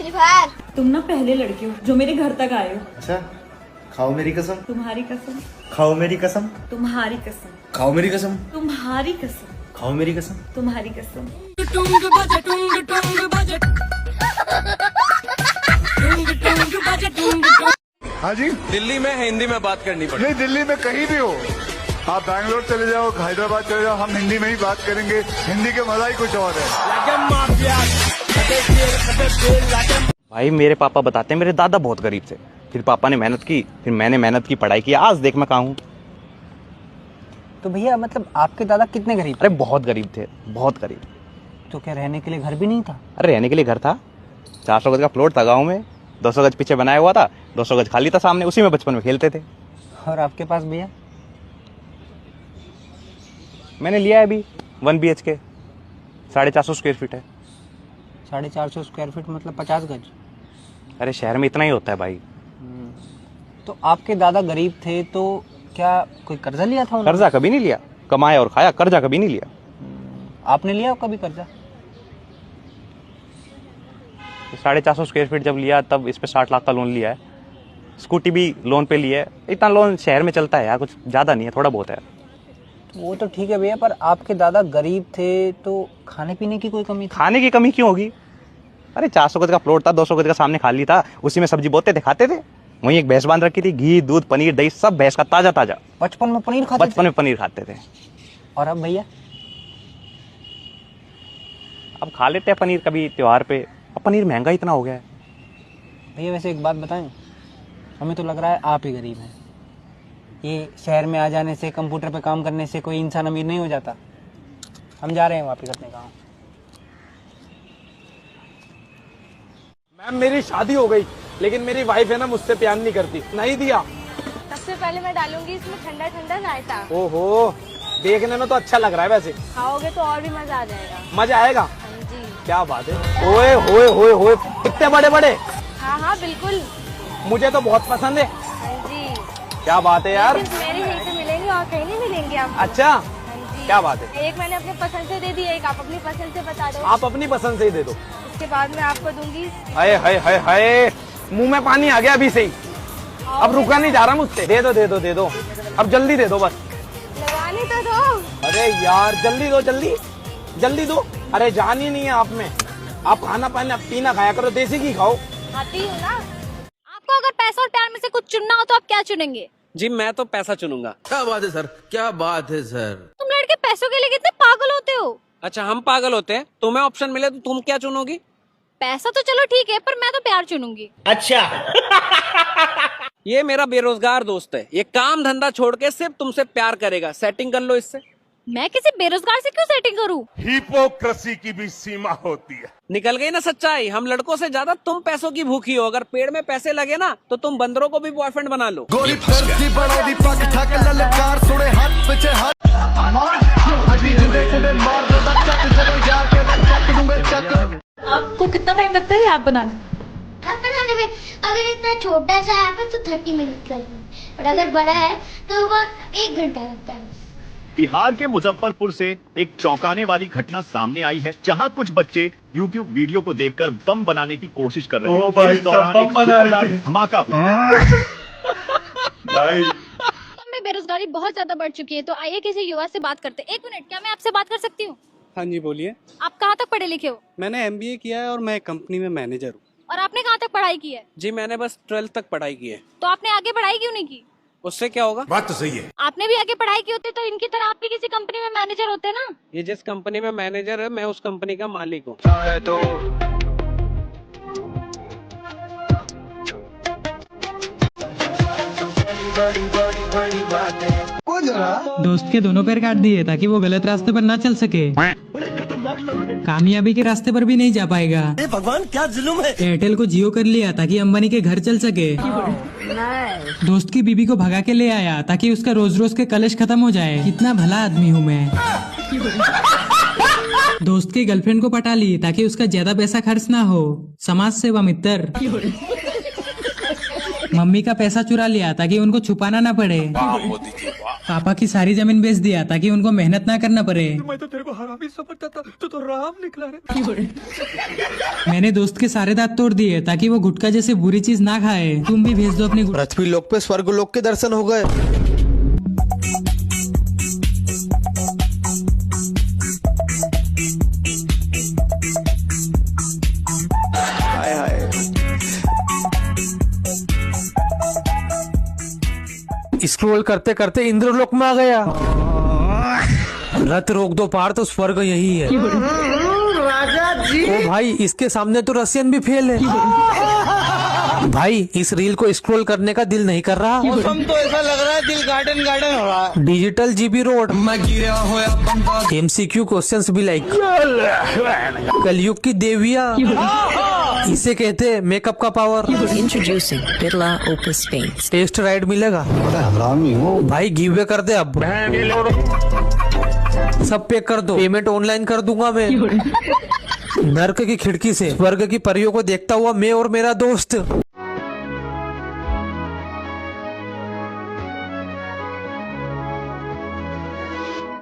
Free fire. तुम ना पहले लड़के हो जो मेरे घर तक आए हो। अच्छा, खाओ मेरी कसम। तुम्हारी कसम। खाओ मेरी कसम। तुम्हारी कसम। खाओ मेरी कसम। तुम्हारी कसम। खाओ मेरी कसम। तुम्हारी कसम। हाँ जी, दिल्ली में हिंदी में बात करनी पड़ेगी। नहीं दिल्ली में कहीं भी हो, आप बैंगलोर चले जाओ, हैदराबाद चले जाओ, हम हिंदी में ही बात करेंगे। हिंदी के मजा ही कुछ और है। भाई मेरे पापा बताते हैं मेरे दादा बहुत गरीब थे, फिर पापा ने मेहनत की, फिर मैंने मेहनत की, पढ़ाई की, आज देख मैं कहाँ हूँ। तो भैया मतलब आपके दादा कितने गरीब? अरे बहुत गरीब थे, बहुत गरीब। तो क्या रहने के लिए घर भी नहीं था? अरे रहने के लिए घर था, 400 गज का प्लॉट था गाँव में, 200 गज पीछे बनाया हुआ था, 200 गज खाली था सामने, उसी में बचपन में खेलते थे। और आपके पास भैया? मैंने लिया है अभी 1 BHK, 450 स्क्वायर फीट है। 450 स्क्वायर फीट मतलब 50 गज। अरे शहर में इतना ही होता है भाई। तो आपके दादा गरीब थे तो क्या कोई कर्जा लिया था उन्होंने? कर्जा कभी नहीं लिया, कमाया और खाया, कर्जा कभी नहीं लिया। आपने लिया कभी कर्जा? 450 स्क्वायर फीट जब लिया तब इस पे 60 लाख का लोन लिया है, स्कूटी भी लोन पे लिया है। इतना लोन शहर में चलता है यार, कुछ ज्यादा नहीं है, थोड़ा बहुत है। वो तो ठीक है भैया, पर आपके दादा गरीब थे तो खाने पीने की कोई कमी थी? खाने की कमी क्यों होगी? अरे 400 गज का प्लॉट था, 200 गज का सामने खाली था, उसी में सब्जी बोते थे, खाते थे। वहीं एक भैंस बांध रखी थी, घी दूध पनीर दही सब भैंस का ताजा ताजा। बचपन में पनीर खाते बचपन में पनीर खाते थे। और अब भैया? अब खा लेते हैं पनीर कभी त्योहार पे। अब पनीर महंगा इतना हो गया है। भैया वैसे एक बात बताएं, हमें तो लग रहा है आप ही गरीब हैं। ये शहर में आ जाने से, कंप्यूटर पे काम करने से कोई इंसान अमीर नहीं हो जाता। हम जा रहे हैं वापस अपने गाँव। मैम मेरी शादी हो गई, लेकिन मेरी वाइफ है ना मुझसे प्यार नहीं करती। नहीं दिया। सबसे पहले मैं डालूंगी इसमें ठंडा ठंडा रायता। ओहो, देखने में तो अच्छा लग रहा है, वैसे खाओगे तो और भी मजा आ जाएगा। मजा आएगा। हाँ जी। क्या बात है। ओए होए होए होए, इतने बड़े बड़े। हाँ हाँ बिल्कुल। मुझे तो बहुत पसंद है। हाँ जी। क्या बात है यार। सिर्फ मेरे यहीं से मिलेंगे और कहीं नहीं मिलेंगे आपको। अच्छा, हाँ जी। क्या बात है। एक मैंने अपने पसंद से दे दी, एक आप अपनी पसंद से बता दो। आप अपनी पसंद से ही दे दो। उसके बाद मैं आपको दूंगी। हाय हाय हाय हाय, मुंह में पानी आ गया अभी से ही। अब रुका नहीं जा रहा मुझसे। दे दो दे दो दे दो, अब जल्दी दे दो बस। लगाने तो दो। अरे यार जल्दी दो, जल्दी जल्दी दो। अरे जान ही नहीं है आप में। आप खाना पाना पीना खाया करो, देसी घी खाओ। खाती हूँ ना। आपको अगर पैसा और प्यार में से कुछ चुनना हो तो आप क्या चुनेंगे? जी मैं तो पैसा चुनूंगा। क्या बात है सर, क्या बात है सर। तुम लड़के पैसों के लिए कितने पागल होते हो। अच्छा हम पागल होते हैं, तुम्हें ऑप्शन मिले तो तुम क्या चुनोगी? पैसा तो चलो ठीक है, पर मैं तो प्यार चुनूंगी। ये मेरा बेरोजगार दोस्त है, ये काम धंधा छोड़ के सिर्फ तुमसे प्यार करेगा। सेटिंग कर लो इससे। मैं किसी बेरोजगार से क्यों सेटिंग करूं? हिपोक्रेसी की भी सीमा होती है। निकल गई ना सच्चाई। हम लड़कों से ज्यादा तुम पैसों की भूखी हो। अगर पेड़ में पैसे लगे ना तो तुम बंदरों को भी बॉयफ्रेंड बना लो। आपको कितना टाइम लगता है ऐप बनाने? ऐप बनाने में अगर इतना छोटा सा ऐप है तो 30 मिनट लगेंगे, और अगर बड़ा है तो वो 1 घंटा लगता है। बिहार के मुजफ्फरपुर से एक चौंकाने वाली घटना सामने आई है, जहां कुछ बच्चे YouTube वीडियो को देखकर बम बनाने की कोशिश कर रहे हैं। इस दौरान एक धमाका में बेरोजगारी बहुत ज्यादा बढ़ चुकी है, तो आइए किसी युवा से बात करते हैं। 1 मिनट, क्या मैं आपसे बात कर सकती हूँ? हाँ जी बोलिए। आप कहाँ तक पढ़े लिखे हो? मैंने MBA किया है और मैं कंपनी में मैनेजर हूँ। और आपने कहाँ तक पढ़ाई की है? जी मैंने बस 12th तक पढ़ाई की है। तो आपने आगे पढ़ाई क्यों नहीं की? उससे क्या होगा? बात तो सही है। आपने भी आगे पढ़ाई की होती तो इनकी तरह आप भी किसी कंपनी में मैनेजर होते ना। ये जिस कंपनी में मैनेजर है, मैं उस कंपनी का मालिक हूँ। दोस्त के दोनों पैर काट दिए ताकि वो गलत रास्ते पर ना चल सके, कामयाबी के रास्ते पर भी नहीं जा पाएगा। भगवान क्या जुल्म है। एयरटेल को जियो कर लिया ताकि अंबानी के घर चल सके। दोस्त की बीबी को भगा के ले आया ताकि उसका रोज रोज के कलेश खत्म हो जाए। कितना भला आदमी हूँ मैं। दोस्त की गर्लफ्रेंड को पटा ली ताकि उसका ज्यादा पैसा खर्च ना हो। समाज सेवा मित्र। मम्मी का पैसा चुरा लिया ताकि उनको छुपाना ना पड़े। पापा की सारी जमीन बेच दिया ताकि उनको मेहनत ना करना पड़े। मैं तो तेरे को हरामी समझता था, तो राम निकला रे। मैंने दोस्त के सारे दांत तोड़ दिए ताकि वो गुटखा जैसे बुरी चीज ना खाए। तुम भी भेज दो अपनी। पृथ्वी लोक पे स्वर्ग लोक के दर्शन हो गए। स्क्रॉल करते करते इंद्रलोक में आ गया। रथ रोक दो पार, तो स्वर्ग यही है। राजा जी। ओ भाई, इसके सामने तो रशियन भी फेल है। भाई, इस रील को स्क्रॉल करने का दिल नहीं कर रहा। मौसम तो ऐसा लग रहा है दिल गार्डन गार्डन हो रहा है। Digital GB road. मैं गिरा हुआ MCQ क्वेश्चंस भी लाइक। कलयुग की देविया, इसे कहते हैं मेकअप का power. Introducing Birla Opus Paints. Test ride मिलेगा। भाई गिव वे कर दे अब। सब पे कर दो, पेमेंट ऑनलाइन कर दूंगा मैं। नर्क की खिड़की से स्वर्ग की परियों को देखता हुआ मैं और मेरा दोस्त।